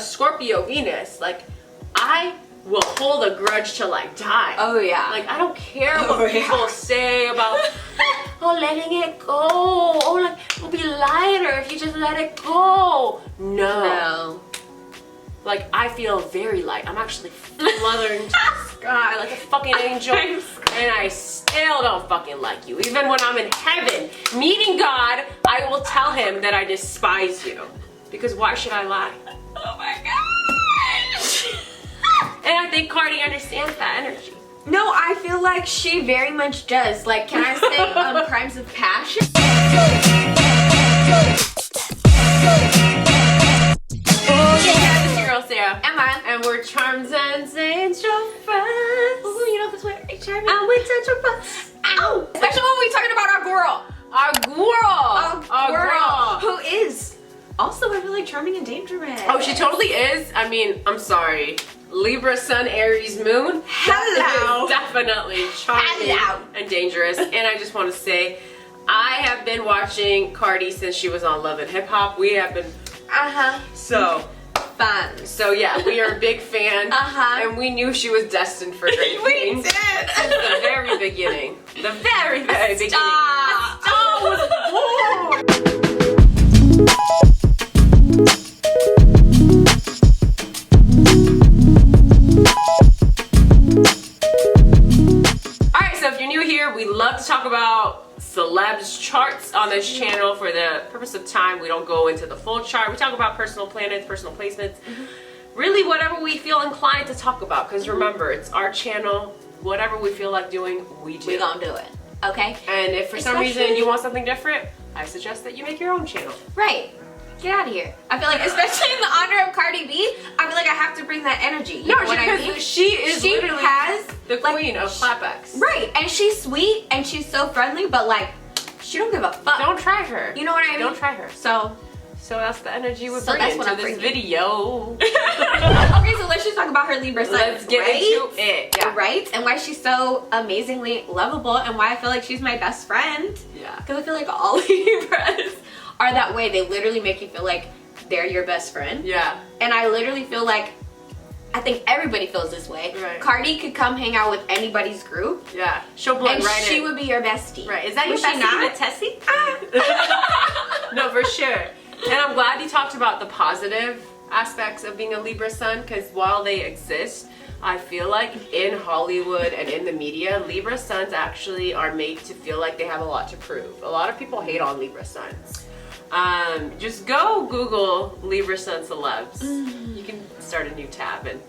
Scorpio Venus, like, I will hold a grudge till I die. Oh yeah. Like, I don't care what people say about, oh, letting it go. Oh, like, it'll be lighter if you just let it go. No. Like, I feel very light. I'm actually fluttering to the sky like a fucking angel. And I still don't fucking like you. Even when I'm in heaven meeting God, I will tell him that I despise you. Because why should I lie? Oh my gosh. And I think Cardi understands that energy. No, I feel like she very much does. Like, can I say crimes of passion? Sarah. Am I? And we're charms and angel friends. Ooh, you know this way. Charming. And we touch your butts. Ow! Especially when we talking about our girl. Our girl. Who is also, I feel like, charming and dangerous. Oh, she totally is. I mean, I'm sorry. Libra, Sun, Aries, Moon. Hello. Definitely charming and dangerous. And I just want to say, I have been watching Cardi since she was on Love and Hip Hop. We have been so fun. So yeah, we are a big fan. And we knew she was destined for great things. We did. Since the very beginning. The very beginning. Stop. Alright, so if you're new here, we love to talk about celebs charts on this channel. For the purpose of time, we don't go into the full chart. We talk about personal planets, personal placements, really whatever we feel inclined to talk about, because remember, it's our channel. Whatever we feel like doing, we do. We gonna do it, okay? And if for some reason you want something different, I suggest that you make your own channel. Right. Get out of here. I feel like, especially in the honor of Cardi B, I feel like I have to bring that energy. You know what I mean? She literally has the queen of clapbacks. Right, and she's sweet and she's so friendly, but like, she don't give a fuck. Don't try her. You know what I mean? Don't try her. So that's the energy we're bringing to this video. Okay, so let's just talk about her Libra sun. Let's get into it. Yeah. Right? And why she's so amazingly lovable, and why I feel like she's my best friend. Yeah. Because I feel like all Libras are that way. They literally make you feel like they're your best friend. Yeah. And I literally feel like, I think everybody feels this way. Right. Cardi could come hang out with anybody's group. Yeah. She'll blend right in. And she would be your bestie. Right. Is that your bestie? Tessie? No, for sure. And I'm glad you talked about the positive aspects of being a Libra sun, because while they exist, I feel like in Hollywood and in the media, Libra suns actually are made to feel like they have a lot to prove. A lot of people hate on Libra suns. Just go Google Libra sun celebs. You can start a new tab and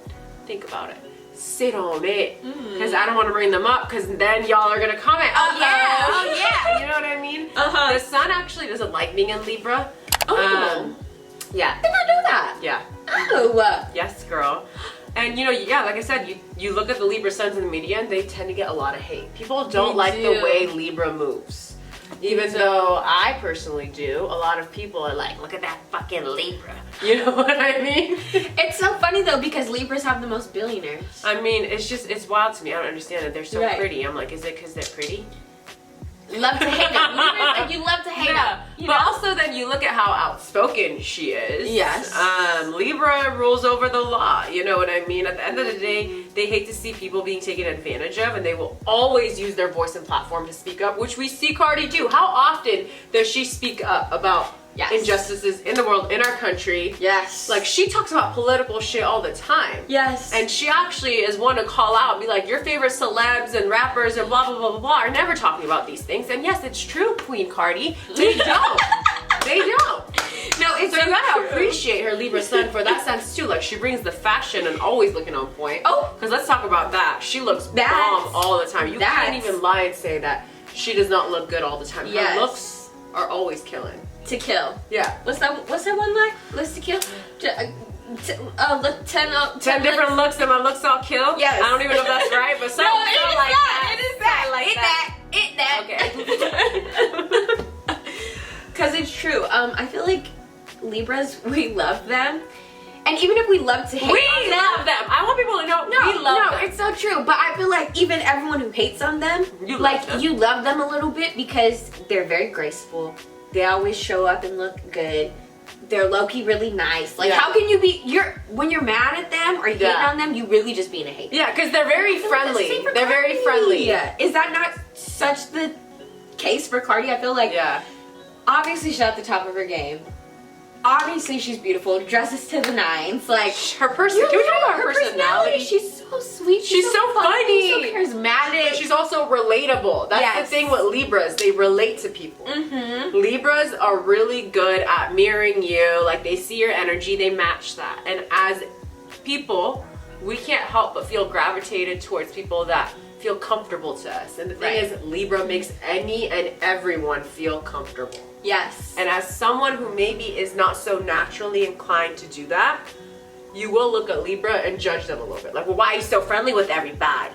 think about it. Sit on it, because I don't want to bring them up, because then y'all are gonna comment. Oh yeah, you know what I mean? The sun actually doesn't like being in Libra. Yeah. I did not know that. Yeah. Oh. Yes, girl. And you know, yeah, like I said, you look at the Libra suns in the media, and they tend to get a lot of hate. People don't like the way Libra moves. Even though I personally do, a lot of people are like, look at that fucking Libra. You know what I mean? It's so funny though, because Libras have the most billionaires. I mean, it's wild to me. I don't understand it. They're so pretty. I'm like, is it because they're pretty? Love to hate them. Libras, like, you love to hate them. You know? But also then you look at how outspoken she is. Yes. Libra rules over the law. You know what I mean? At the end of the day, they hate to see people being taken advantage of, and they will always use their voice and platform to speak up, which we see Cardi do. How often does she speak up about injustices in the world, in our country? Yes. Like, she talks about political shit all the time. Yes. And she actually is one to call out and be like, your favorite celebs and rappers and blah, blah, blah, blah, blah are never talking about these things. And yes, it's true, Queen Cardi. They don't. They don't. No, it's so you gotta appreciate her Libra sun for that sense too. Like, she brings the fashion and always looking on point. Oh. Because let's talk about that. She looks bomb all the time. You can't even lie and say that she does not look good all the time. Her looks are always killing. To kill. Yeah. What's that one line? Looks to kill? 10 different looks and my looks all kill? Yes. I don't even know if that's right, but something like that. It is that. Okay. Because it's true. I feel like Libras, we love them. And even if we love to hate we love them. I want people to know we love them. It's so true. But I feel like even everyone who hates on them, you love them a little bit, because they're very graceful. They always show up and look good. they're low-key really nice. Like, Yeah. how can you be, when you're mad at them or you hate on them, you really just being a hater. Yeah, because they're very friendly. They're very friendly. Is that not such the case for Cardi? I feel like, obviously she's at the top of her game. Obviously she's beautiful, dresses to the nines. Like, her person. Can we talk about her personality? She's so sweet. She's so funny. So charismatic. But she's also relatable. That's the thing with Libras. They relate to people. Libras are really good at mirroring you. Like, they see your energy, they match that. And as people, we can't help but feel gravitated towards people that feel comfortable to us. And the thing is, Libra makes any and everyone feel comfortable. Yes. And as someone who maybe is not so naturally inclined to do that, you will look at Libra and judge them a little bit. Like, well, why are you so friendly with everybody?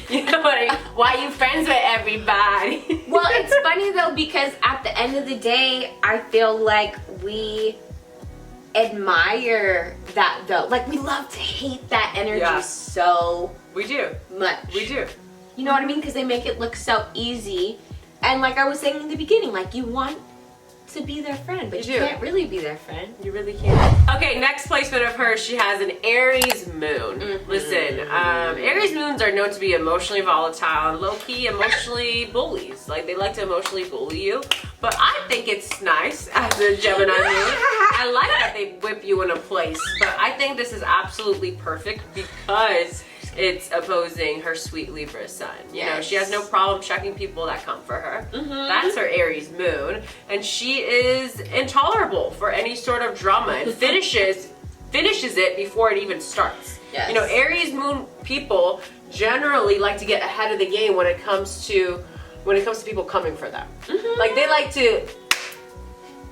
You know what I mean? Why are you friends with everybody? Well, it's funny though, because at the end of the day, I feel like we admire that though. Like, we love to hate that energy so We do. much. We do. You know what I mean? Because they make it look so easy. And like I was saying in the beginning, like, you want to be their friend, but you can't really be their friend. You really can't. Okay, next placement of hers, she has an Aries moon. Listen, Aries moons are known to be emotionally volatile and low-key emotionally bullies. Like, they like to emotionally bully you. But I think it's nice as a Gemini moon. I like that they whip you in a place. But I think this is absolutely perfect because it's opposing her sweet Libra sun. You know, she has no problem checking people that come for her. That's her Aries moon. And she is intolerable for any sort of drama and finishes it before it even starts. You know, Aries moon people generally like to get ahead of the game when it comes to people coming for them. Like, they like to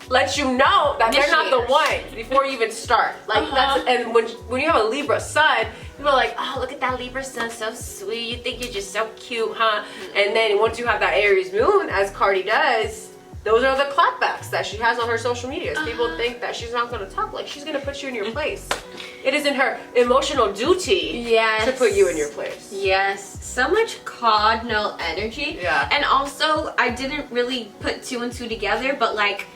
let you know that they're not the one before you even start. Like, that's, and when you have a Libra sun, people are like, oh, look at that Libra sun, so sweet. You think you're just so cute, huh? And then once you have that Aries moon, as Cardi does, those are the clapbacks that she has on her social media. People think that she's not going to talk. Like, she's going to put you in your place. It is in her emotional duty to put you in your place. Yes. So much cardinal energy. Yeah. And also, I didn't really put two and two together, but like,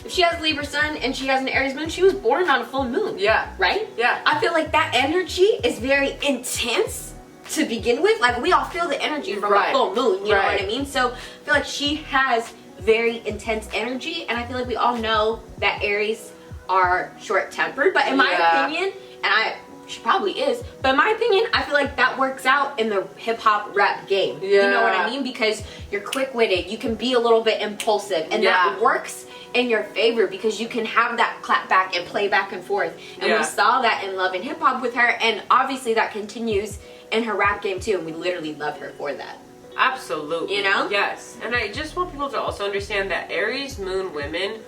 if she has Libra sun and she has an Aries moon, she was born on a full moon. Yeah. Right? Yeah. I feel like that energy is very intense to begin with. Like, we all feel the energy from a full moon, you know what I mean? So I feel like she has very intense energy, and I feel like we all know that Aries are short-tempered, but in my opinion, and she probably is, but in my opinion, I feel like that works out in the hip-hop rap game. You know what I mean? Because you're quick-witted, you can be a little bit impulsive, and that works in your favor because you can have that clap back and play back and forth. And we saw that in Love and Hip Hop with her, and obviously that continues in her rap game too, and we literally love her for that. Absolutely. You know? Yes. And I just want people to also understand that Aries moon women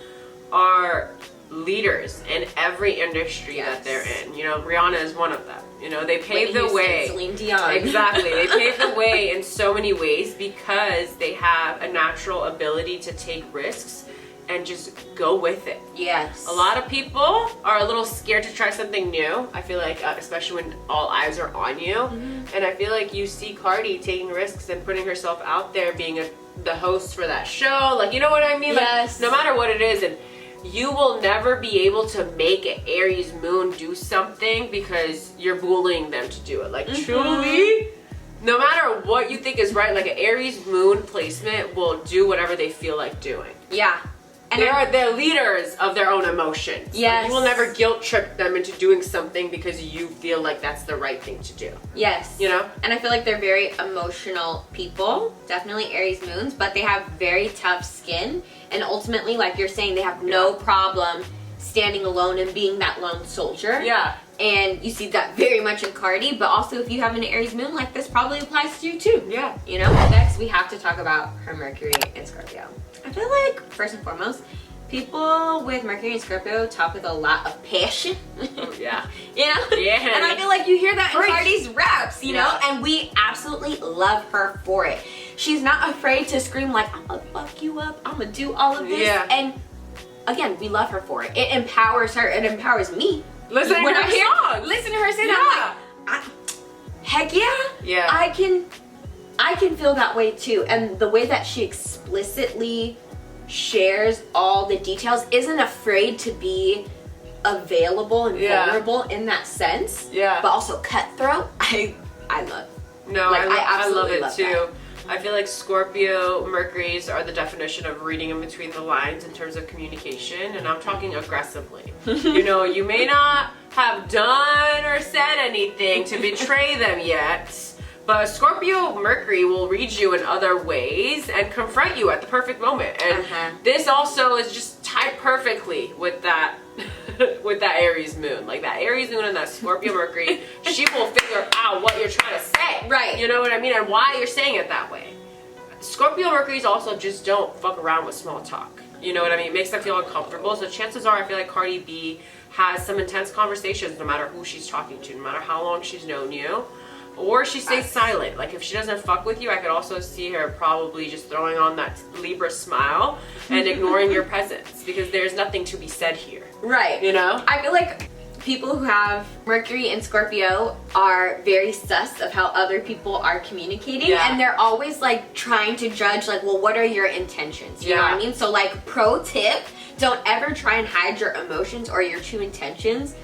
are leaders in every industry that they're in. You know, Rihanna is one of them. You know, they pave the way. Celine Dion. Exactly. They pave the way in so many ways because they have a natural ability to take risks and just go with it. Yes. A lot of people are a little scared to try something new. I feel like, especially when all eyes are on you. And I feel like you see Cardi taking risks and putting herself out there, being the host for that show. Like, you know what I mean? Yes. Like, no matter what it is, and you will never be able to make an Aries moon do something because you're bullying them to do it. Like, truly, no matter what you think is right, like an Aries moon placement will do whatever they feel like doing. Yeah. And They're leaders of their own emotions. Yes. Like, you will never guilt trip them into doing something because you feel like that's the right thing to do. Yes. You know? And I feel like they're very emotional people. Definitely Aries moons, but they have very tough skin. And ultimately, like you're saying, they have no problem standing alone and being that lone soldier. Yeah. And you see that very much in Cardi, but also if you have an Aries moon, like, this probably applies to you too. Yeah. You know? Next, we have to talk about her Mercury and Scorpio. I feel like, first and foremost, people with Mercury and Scorpio talk with a lot of passion. Yeah. You know? Yeah. And I feel like you hear that in Cardi's raps, you know? And we absolutely love her for it. She's not afraid to scream like, I'm gonna fuck you up, I'm gonna do all of this. Yeah. And again, we love her for it. It empowers her, it empowers me. Listen to her songs. Listen to her say that, I'm like, heck yeah. Yeah. I can feel that way too. And the way that she explicitly shares all the details, isn't afraid to be available and vulnerable in that sense. Yeah. But also cutthroat. I love. No, Like, I love absolutely it love too. that. I feel like Scorpio Mercuries are the definition of reading in between the lines in terms of communication, and I'm talking aggressively. You know, you may not have done or said anything to betray them yet, but Scorpio Mercury will read you in other ways and confront you at the perfect moment. And this also is just tied perfectly with that with that Aries moon. Like that Aries moon and that Scorpio Mercury, she will figure out what you're trying to say. Right. You know what I mean? And why you're saying it that way. Scorpio Mercury's also just don't fuck around with small talk. You know what I mean? It makes them feel uncomfortable. So chances are I feel like Cardi B has some intense conversations no matter who she's talking to, no matter how long she's known you. Or she stays silent. Like if she doesn't fuck with you, I could also see her probably just throwing on that Libra smile and ignoring your presence because there's nothing to be said here. Right. You know? I feel like people who have Mercury and Scorpio are very sus of how other people are communicating, and they're always like trying to judge like, well, what are your intentions? You know what I mean? So like pro tip, don't ever try and hide your emotions or your true intentions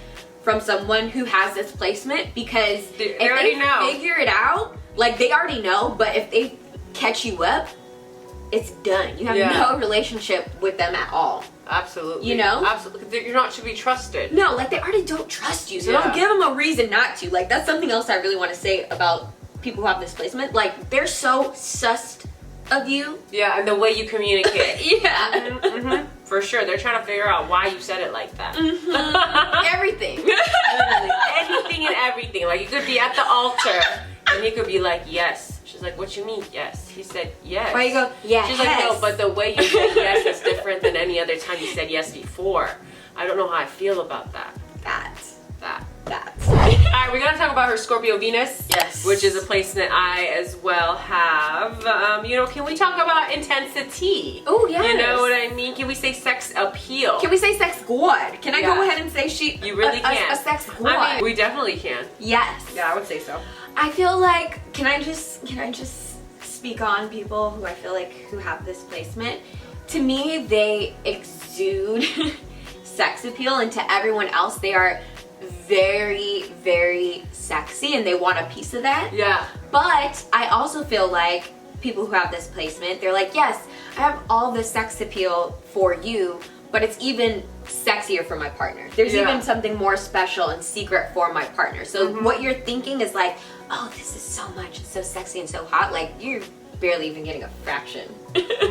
from someone who has this placement, because if they figure it out, like they already know, but if they catch you up, it's done. You have no relationship with them at all. Absolutely. You know? Absolutely. You're not to be trusted. No, like they already don't trust you, so don't give them a reason not to. Like that's something else I really want to say about people who have this placement. Like they're so sussed of you. Yeah, and the way you communicate. For sure. They're trying to figure out why you said it like that. Everything. Literally, anything and everything. Like you could be at the altar and he could be like, yes. She's like, what you mean, yes? He said, yes. Why you go, yes. She's like, no, but the way you said yes is different than any other time you said yes before. I don't know how I feel about that. That. Alright, we're gonna talk about her Scorpio Venus. Yes. Which is a placement I as well have. You know, can we talk about intensity? Oh, yes. You know what I mean? Can we say sex appeal? Can we say sex god? Can I go ahead and say she? You really can. A sex god. I mean, we definitely can. Yes. Yeah, I would say so. I feel like, can I just speak on people who I feel like who have this placement? To me, they exude sex appeal, and to everyone else, they are very, very sexy and they want a piece of that. Yeah. But I also feel like people who have this placement, they're like, yes, I have all this sex appeal for you, but it's even sexier for my partner. There's even something more special and secret for my partner. So what you're thinking is like, oh, this is so much, it's so sexy and so hot. Like you're barely even getting a fraction.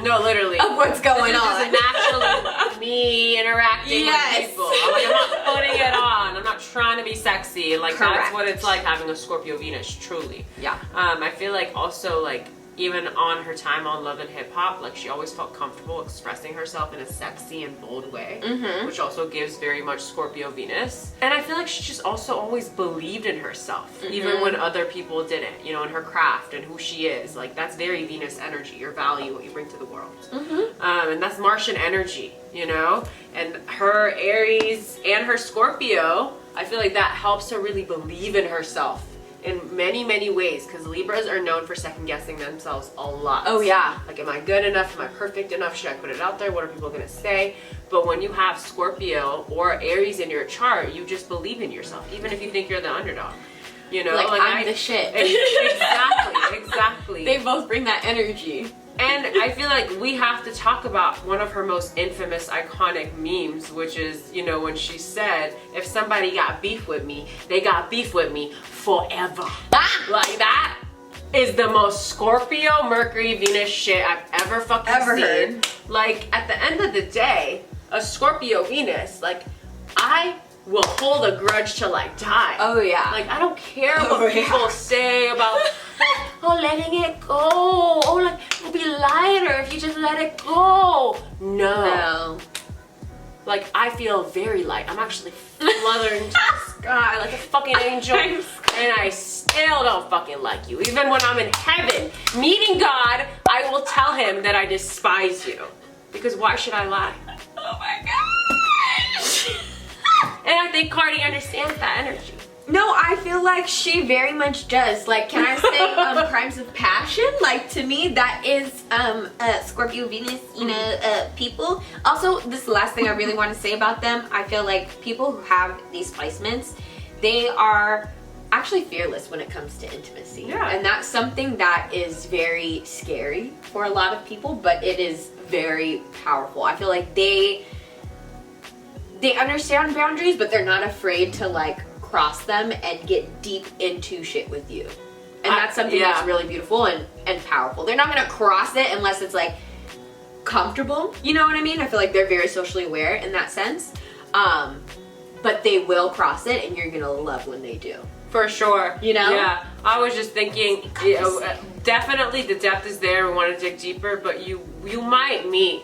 No, literally. Of what's going on. This is naturally me interacting with people. I'm like, I'm not putting it on. I'm not trying to be sexy. Like that's what it's like having a Scorpio Venus, truly. Yeah. I feel like also like even on her time on Love and Hip Hop, like she always felt comfortable expressing herself in a sexy and bold way, which also gives very much Scorpio Venus. And I feel like she just also always believed in herself, even when other people didn't, you know, in her craft and who she is. Like that's very Venus energy, your value, what you bring to the world. And that's Martian energy, you know? And her Aries and her Scorpio, I feel like that helps her really believe in herself in many, many ways, because Libras are known for second guessing themselves a lot. Oh yeah. Like, am I good enough? Am I perfect enough? Should I put it out there? What are people gonna say? But when you have Scorpio or Aries in your chart, you just believe in yourself, even if you think you're the underdog. You know, like I'm the shit. Exactly. They both bring that energy. And I feel like we have to talk about one of her most infamous, iconic memes, which is, you know, when she said, if somebody got beef with me, they got beef with me forever. Like that is the most Scorpio, Mercury, Venus shit I've ever fucking seen. Heard. Like, at the end of the day, a Scorpio Venus, like, I will hold a grudge till I die. Oh yeah. Like, I don't care what people say about oh, letting it go. Oh, like, it'll be lighter if you just let it go. No. Like, I feel very light. I'm actually fluttering to the sky like a fucking angel. And I still don't fucking like you. Even when I'm in heaven meeting God, I will tell him that I despise you. Because why should I lie? Oh my gosh. And I think Cardi understands that energy. No, I feel like she very much does. Like, can I say crimes of passion? Like, to me, that is Scorpio Venus, you know, people. Also, this is the last thing I really want to say about them. I feel like people who have these placements, they are actually fearless when it comes to intimacy. Yeah. And that's something that is very scary for a lot of people, but it is very powerful. I feel like they understand boundaries, but they're not afraid to like cross them and get deep into shit with you. And that's something that's really beautiful and powerful. They're not gonna cross it unless it's like comfortable. You know what I mean? I feel like they're very socially aware in that sense. But they will cross it, and you're gonna love when they do. For sure. You know? Yeah. I was just thinking, you know, definitely the depth is there. We want to dig deeper, but you might meet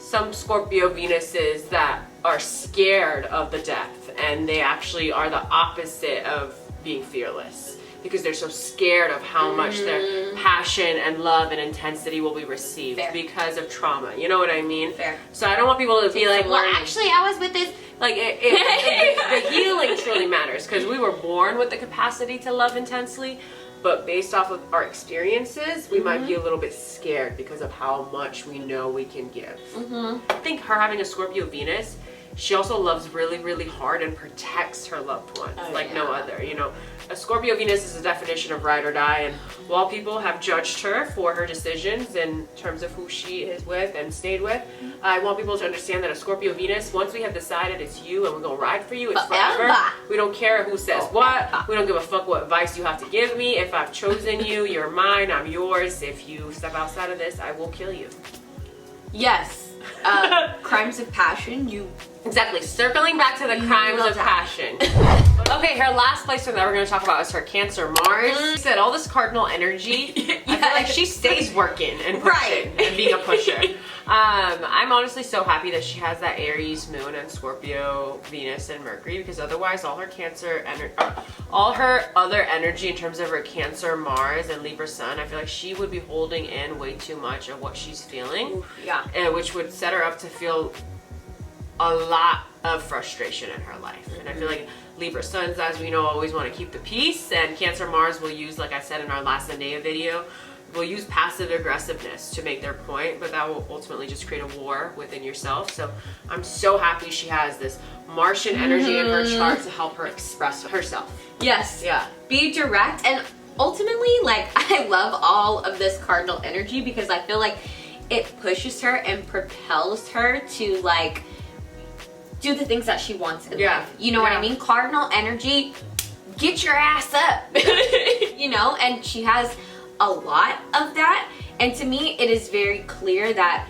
some Scorpio Venuses that are scared of the depth, and they actually are the opposite of being fearless because they're so scared of how much their passion and love and intensity will be received because of trauma. You know what I mean? Fair. So I don't want people to be like, well, actually, I was with this. Like, the healing truly matters because we were born with the capacity to love intensely, but based off of our experiences, we might be a little bit scared because of how much we know we can give. I think her having a Scorpio Venus, she also loves really, really hard and protects her loved ones no other. You know, a Scorpio Venus is a definition of ride or die, and while people have judged her for her decisions in terms of who she is with and stayed with, I want people to understand that a Scorpio Venus, once we have decided it's you and we're gonna ride for you, it's forever. We don't care who says what. We don't give a fuck what advice you have to give me. If I've chosen you, you're mine, I'm yours. If you step outside of this, I will kill you. Yes. Crimes of passion, Exactly. Circling back to the crimes of passion. Okay, her last placement that we're going to talk about is her Cancer Mars. She said all this cardinal energy. I feel like she stays working and pushing and being a pusher. I'm honestly so happy that she has that Aries moon and Scorpio Venus and Mercury, because otherwise all her all her other energy in terms of her Cancer Mars and Libra Sun, I feel like she would be holding in way too much of what she's feeling. And which would set her up to feel a lot of frustration in her life. And I feel like Libra Suns, as we know, always want to keep the peace, and Cancer Mars will use, like I said in our last Zendaya video, will use passive aggressiveness to make their point, but that will ultimately just create a war within yourself. So I'm so happy she has this Martian energy in her chart to help her express herself. Yes. Yeah. Be direct, and ultimately, like, I love all of this cardinal energy because I feel like it pushes her and propels her to, like, do the things that she wants in life. You know what I mean? Cardinal energy, get your ass up. You know, and she has a lot of that. And to me, it is very clear that,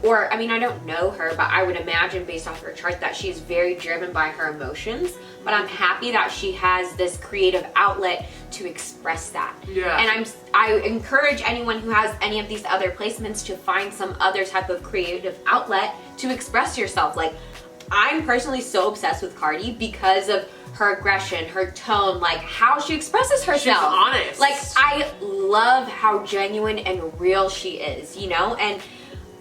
or I mean, I don't know her, but I would imagine based off her chart that she's very driven by her emotions. But I'm happy that she has this creative outlet to express that. And I encourage anyone who has any of these other placements to find some other type of creative outlet to express yourself. Like, I'm personally so obsessed with Cardi because of her aggression, her tone, like how she expresses herself. She's honest. Like, I love how genuine and real she is, you know? And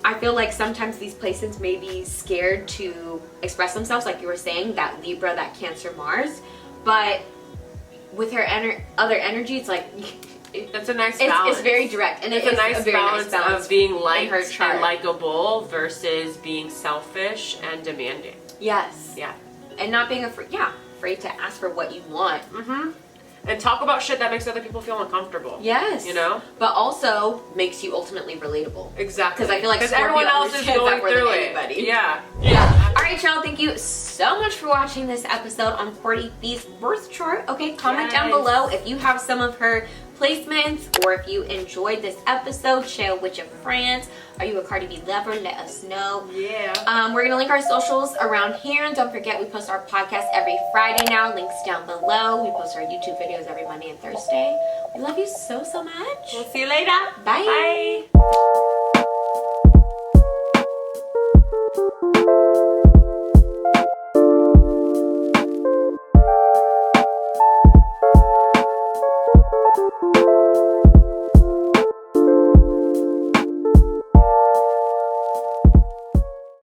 I feel like sometimes these placements may be scared to express themselves, like you were saying, that Libra, that Cancer Mars. But with her other energy, it's like... It's a nice balance. It's very direct, and it's a nice balance of being liked and likable versus being selfish and demanding. Yes. Yeah. And not being afraid to ask for what you want. And talk about shit that makes other people feel uncomfortable. Yes. You know? But also makes you ultimately relatable. Exactly. Because I feel like everyone else is going through it. Anybody. Yeah. Alright, y'all. Thank you so much for watching this episode on Cardi B's birth chart. Okay, comment down below if you have some of her placements, or if you enjoyed this episode, share with your friends. Are you a Cardi B lover? Let us know. We're gonna link our socials around here, and don't forget we post our podcast every Friday now. Links down below. We post our YouTube videos every Monday and Thursday. We love you so much. We'll see you later. Bye. Bye.